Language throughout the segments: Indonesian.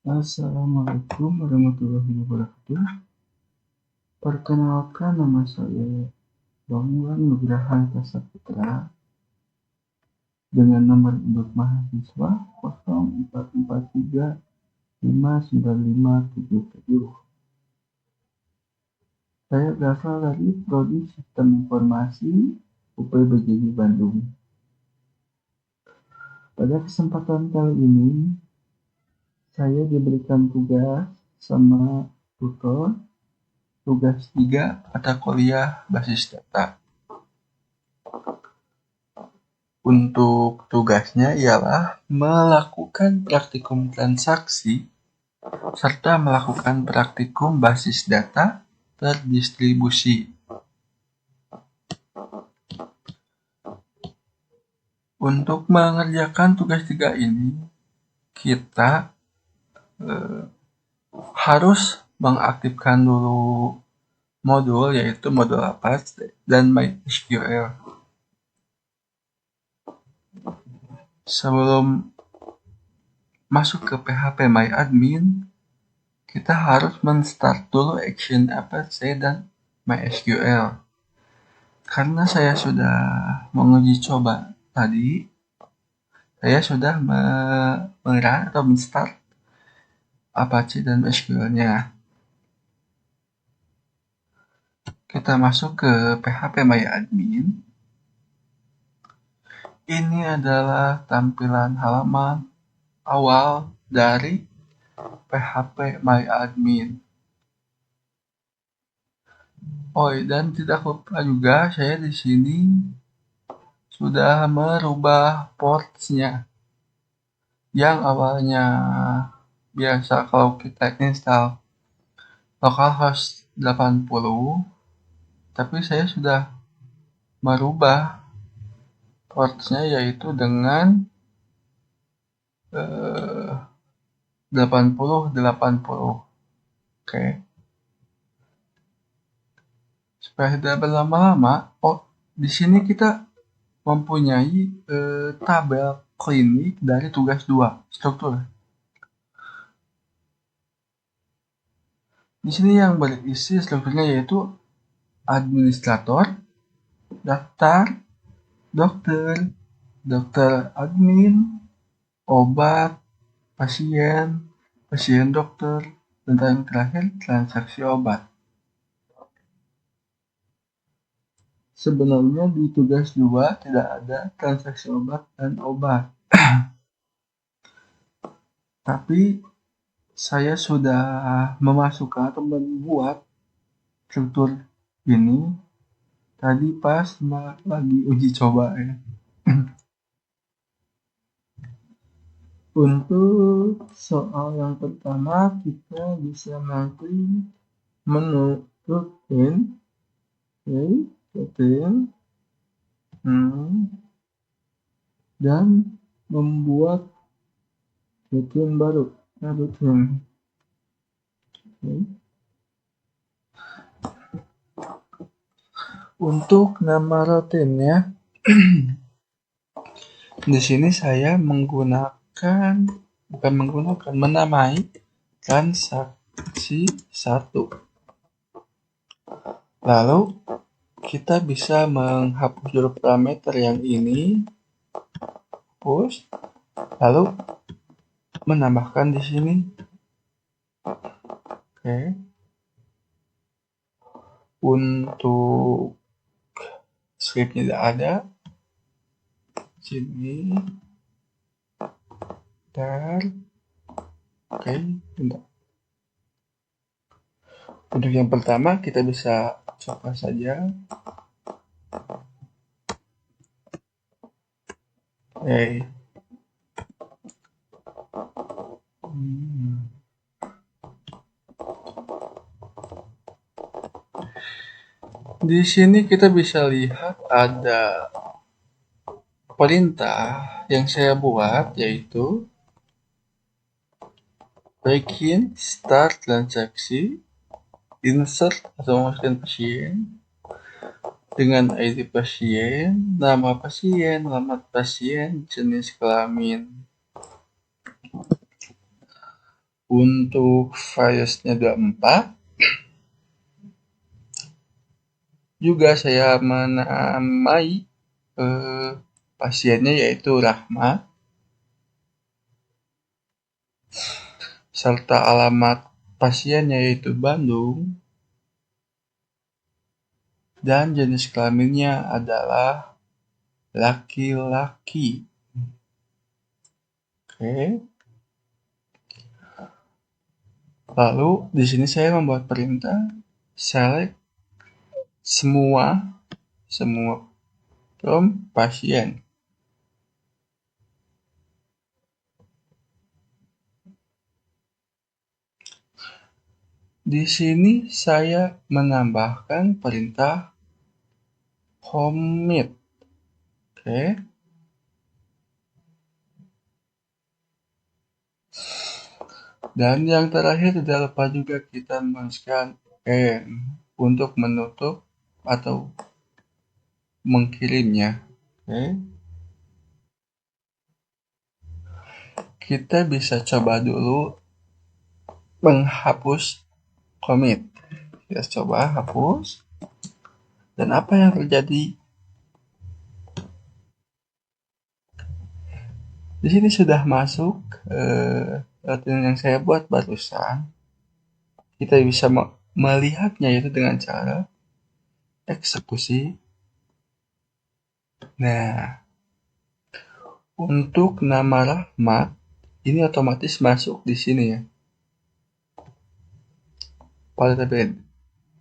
Assalamualaikum warahmatullahi wabarakatuh. Perkenalkan, nama saya Bambang Nugraha Saputra dengan nomor induk mahasiswa 0443595577. Saya berasal dari Prodi Sistem Informasi UPBJI Bandung. Pada kesempatan kali ini, saya diberikan tugas sama tutor, tugas 3 mata kuliah basis data. Untuk tugasnya ialah melakukan praktikum transaksi serta melakukan praktikum basis data terdistribusi. Untuk mengerjakan tugas 3 ini, kita harus mengaktifkan dulu modul, yaitu modul Apache dan MySQL. Sebelum masuk ke PHP MyAdmin, kita harus men-start dulu Action Apache dan MySQL. Karena saya sudah menguji coba tadi, saya sudah men-run atau men-start Apache dan MySQL-nya. Kita masuk ke PHP MyAdmin. Ini adalah tampilan halaman awal dari PHP MyAdmin. Oh, dan tidak lupa juga saya di sini sudah merubah portsnya. Yang awalnya biasa kalau kita install localhost 80, tapi saya sudah merubah portsnya yaitu dengan 80. Oke. Supaya tidak berlama-lama, di sini kita mempunyai tabel klinik dari tugas 2, struktur. Di sini yang berisi strukturnya yaitu administrator, daftar, dokter, dokter admin, obat, pasien, pasien dokter, dan yang terakhir transaksi obat. Sebenarnya di tugas 2 tidak ada transaksi obat dan obat. Tapi saya sudah memasukkan atau membuat struktur ini tadi pas lagi uji coba ya. Untuk soal yang pertama, kita bisa mengklik menu rutin, dan membuat rutin baru. Untuk nama rutinnya, di sini saya menamai transaksi 1. Lalu kita bisa menghapus dulu parameter yang ini, hapus, lalu menambahkan di sini. Oke. Untuk script tidak ada. Sini. Oke, bentar. Untuk yang pertama kita bisa coba saja. Di sini kita bisa lihat ada perintah yang saya buat, yaitu begin start transaksi, insert atau memasukkan pasien dengan ID pasien, nama pasien, alamat pasien, jenis kelamin. Untuk variasnya 24, juga saya menamai pasiennya yaitu Rahmat, serta alamat pasiennya yaitu Bandung, dan jenis kelaminnya adalah laki-laki. Oke. Lalu di sini saya membuat perintah select semua from pasien. Di sini saya menambahkan perintah commit. Oke. Dan yang terakhir tidak lupa juga kita memasukkan N untuk menutup atau mengirimnya. Oke. Kita bisa coba dulu menghapus commit. Kita coba hapus. Dan apa yang terjadi? Di sini sudah masuk latihan yang saya buat barusan. Kita bisa melihatnya yaitu dengan cara eksekusi. Nah, untuk nama Rahmat ini otomatis masuk di sini ya. Pada tabel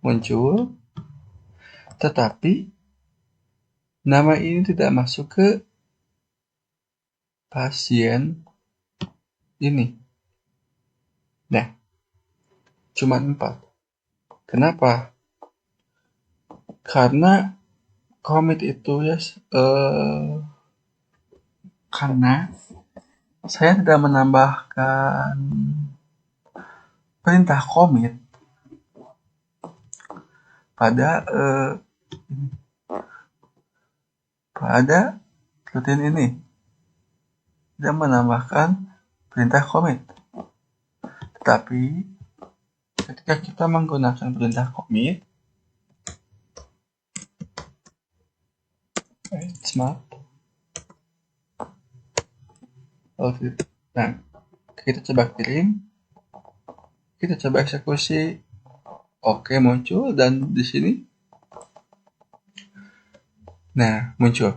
muncul, tetapi nama ini tidak masuk ke pasien ini. Nah, cuma 4. Kenapa? Karena commit itu ya, karena saya tidak menambahkan perintah commit pada rutin ini, tidak menambahkan perintah commit. Tetapi ketika kita menggunakan perintah commit, smart, nah kita coba kirim, kita coba eksekusi, oke muncul, dan di sini, nah muncul,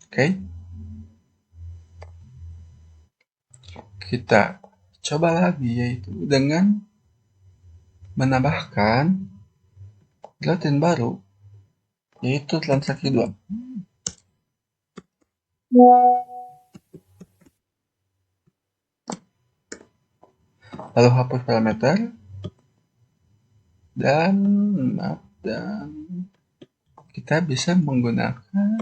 oke. Kita coba lagi yaitu dengan menambahkan rutin baru yaitu transaksi 2. Lalu hapus parameter dan kita bisa menggunakan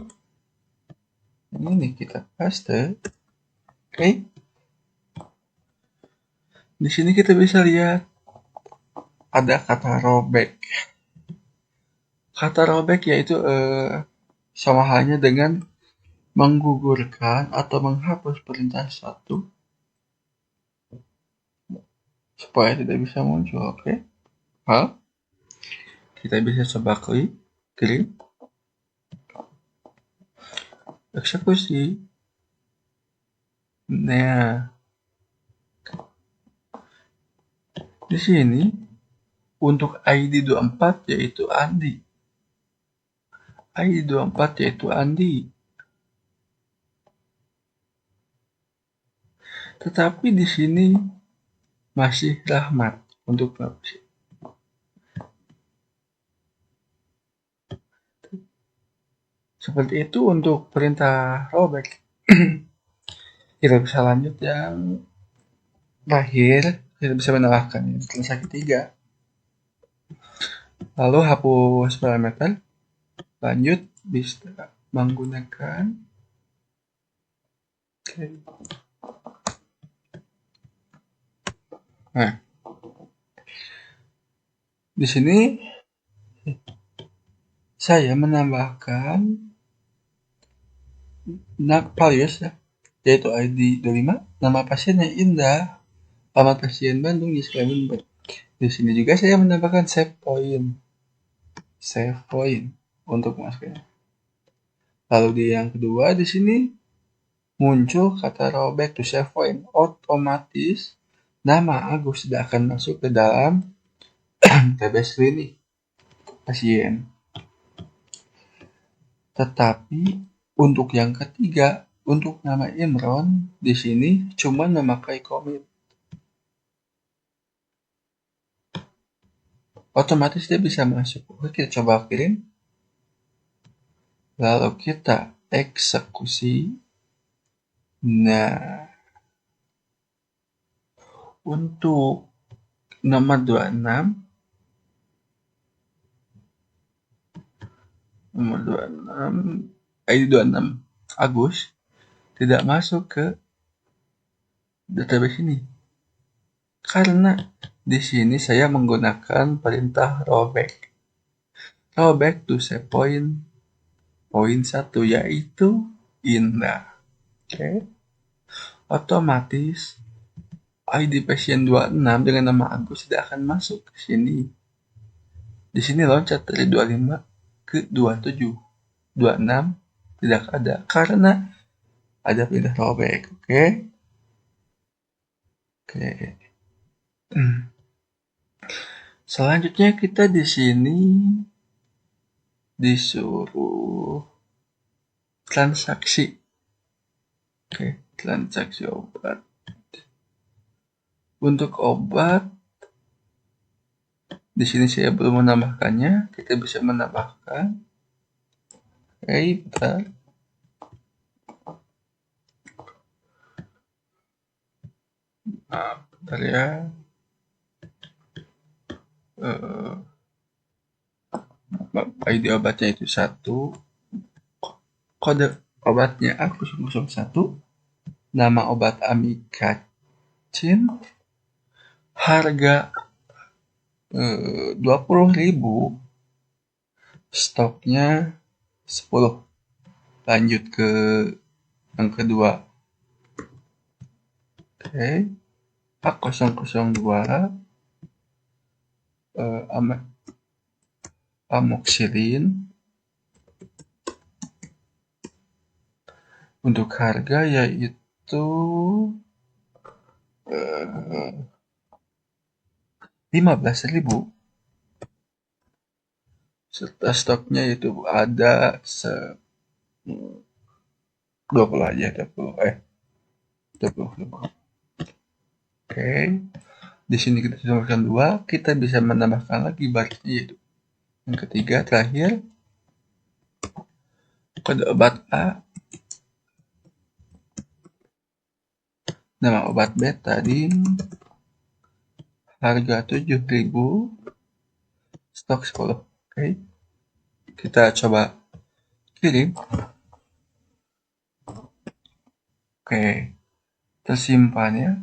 ini, kita paste. Oke. Di sini kita bisa lihat ada kata rollback. Kata rollback yaitu sama halnya dengan menggugurkan atau menghapus perintah 1 supaya tidak bisa muncul. Oke. Kita bisa coba klik eksekusi. Nah, di sini untuk ID 24 yaitu Andi. ID 24 yaitu Andi. Tetapi di sini masih Rahmat untuk penghapusan. Seperti itu untuk perintah rollback. Kita bisa lanjut yang terakhir, kita bisa menambahkan transaksi 3. Lalu hapus parameter. Lanjut bisa menggunakan Nah, di sini saya menambahkan values ya, yaitu ID 25, nama pasiennya Indah, Alamat pasien Bandung di Sukabumi. Di sini juga saya menambahkan save point untuk masuknya. Lalu di yang kedua di sini muncul kata rollback to save point. Otomatis nama Agus tidak akan masuk ke dalam TBS klinik pasien. Tetapi untuk yang ketiga, untuk nama Imron di sini cuma memakai commit. Otomatis dia bisa masuk. Oke, kita coba kirim. Lalu kita eksekusi. Nah, untuk nomor 26 ID 26 Agus tidak masuk ke database ini karena di sini saya menggunakan perintah rollback to save point 1 yaitu indah. Oke. Otomatis ID pasien 26 dengan nama Agus tidak akan masuk ke sini. Di sini loncat dari 25 ke 27. 26 tidak ada karena ada pindah rollback. Oke. Selanjutnya kita di sini disuruh transaksi. Oke, transaksi obat. Untuk obat di sini saya belum menambahkannya. Kita bisa menambahkan. Bentar. Bentar ya. ID obatnya itu 1. Kode obatnya A001. Nama obat Amikacin. Harga 20.000. Stoknya 10. Lanjut ke yang kedua. Oke. A002 amoxicillin. Untuk harga yaitu 15.000. Serta stoknya itu ada 20 aja, 20. Oke. Di sini kita tambahkan 2, kita bisa menambahkan lagi barisnya yaitu yang ketiga terakhir kode obat A, nama obat betadine, harga 7.000, stok 10. Oke. Kita coba kirim. Oke. Tersimpan ya.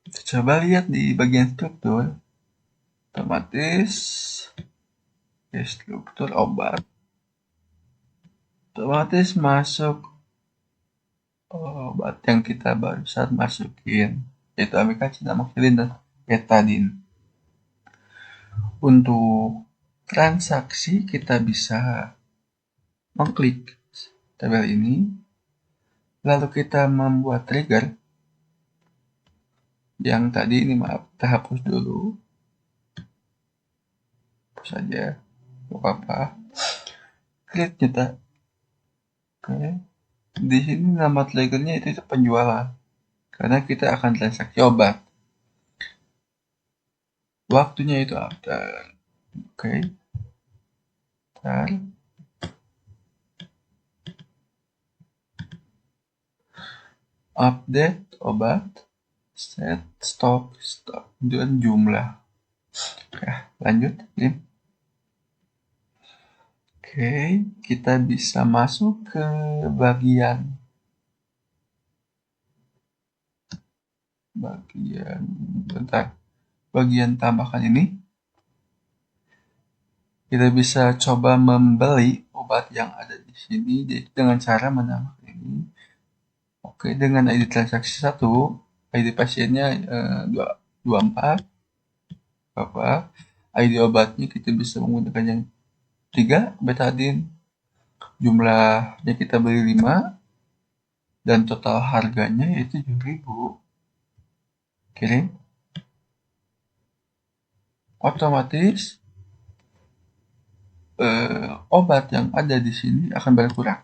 Kita coba lihat di bagian struktur. Otomatis struktur obat. Otomatis masuk obat yang kita barusan masukin, yaitu amikacin, amoxicillin, dan betadine. Untuk transaksi kita bisa mengklik tabel ini, lalu kita membuat trigger. Yang tadi ini maaf, kita hapus dulu. Hapus saja, gak apa-apa. Klik nyetak. Oke. Di sini nama triggernya itu penjualan, karena kita akan transaksi obat. Waktunya itu after. Oke. Update obat, set stok dan jumlah. Oke, lanjut. Oke, kita bisa masuk ke bagian tambahkan ini. Kita bisa coba membeli obat yang ada di sini dengan cara menambahkan ini. Oke, dengan ID transaksi 1, ID pasiennya 24, apa? ID obatnya kita bisa menggunakan yang 3 betadine. Jumlahnya kita beli 5 dan total harganya yaitu 7.000. Kirim. Otomatis obat yang ada di sini akan berkurang.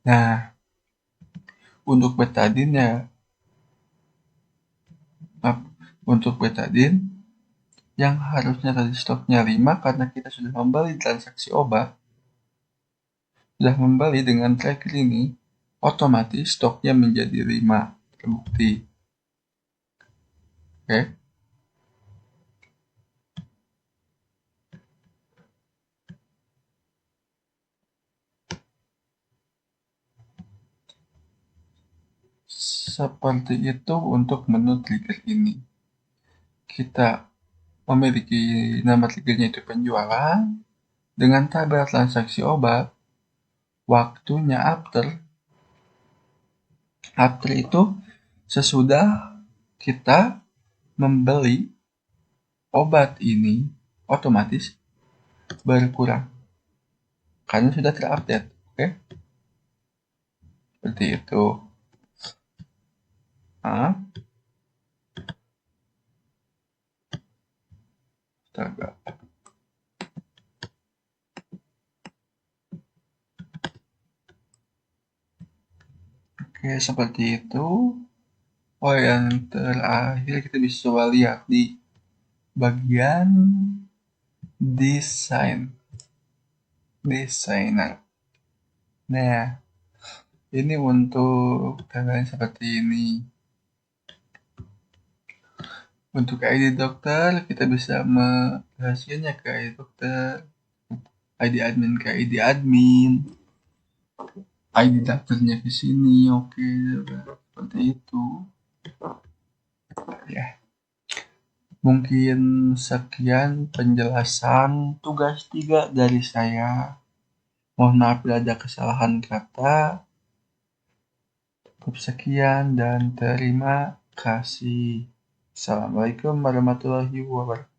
Nah, untuk betadine yang harusnya tadi stoknya 5 karena kita sudah membeli transaksi obat, sudah membeli dengan tracker ini, otomatis stoknya menjadi 5, terbukti. Oke. Seperti itu untuk menu trigger ini. Kita memiliki nama triggernya itu penjualan, dengan tabel transaksi obat, waktunya after itu sesudah kita membeli obat ini otomatis berkurang karena sudah terupdate. Oke, seperti itu. Astaga. Oke, seperti itu. Oh, yang terakhir kita bisa coba lihat di bagian desainer. Nah, ini untuk tampilan seperti ini. Untuk ID dokter, kita bisa merahasianya ke ID dokter, ID admin ke ID admin, ID dokternya ke sini. Oke, seperti itu. Ya. Mungkin sekian penjelasan tugas 3 dari saya. Mohon maaf bila ada kesalahan kata. Cukup sekian dan terima kasih. Assalamualaikum warahmatullahi wabarakatuh.